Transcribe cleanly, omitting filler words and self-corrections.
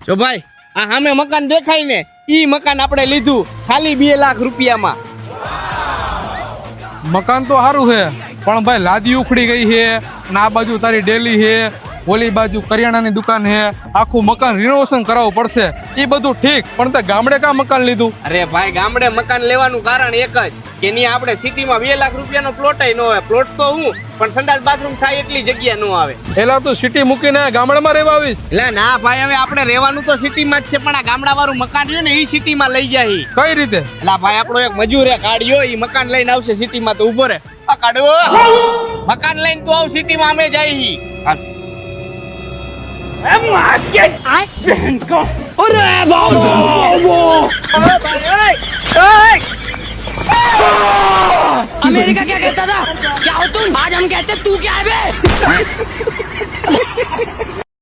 જો ભાઈ આ સામે મકાન દેખાય ને ઈ મકાન આપણે લીધું ખાલી 2 લાખ રૂપિયામાં. મકાન તો સારું છે પણ ભાઈ લાદી ઉખડી ગઈ છે અને આ બાજુ તારી ડેલી છે, ઓલી બાજુ કરિયાણાની દુકાન છે, આખું મકાન રિનોવેશન કરાવવું પડશે. એ બધું ઠીક પણ તે ગામડે કા મકાન લીધું? અરે ભાઈ ગામડે મકાન લેવાનું કારણ એક જ કે ની આપણે સિટીમાં 2 લાખ રૂપિયાનો પ્લોટ ન હોય. પ્લોટ તો હું પણ સંડાસ બાથરૂમ થાય એટલી જગ્યા ન આવે. એલા તું સિટી મૂકીને ગામડામાં રહેવા આવીશ? એટલે ના ભાઈ હવે આપણે રહેવાનું તો સિટીમાં જ છે પણ આ ગામડા વાળું મકાન રહ્યું ને એ સિટીમાં લઈ જાય. કઈ રીતે? એટલે ભાઈ આપણો એક મજૂર હે કાઢ્યો ઈ મકાન લઈને આવશે સિટીમાં તો ઉભો રે. આ કાઢવો મકાન લઈને તું આવ સિટીમાં અમે જઈ. अमेरिका क्या कहता था? क्या हो तुम? आज हम कहते तू क्या है बे?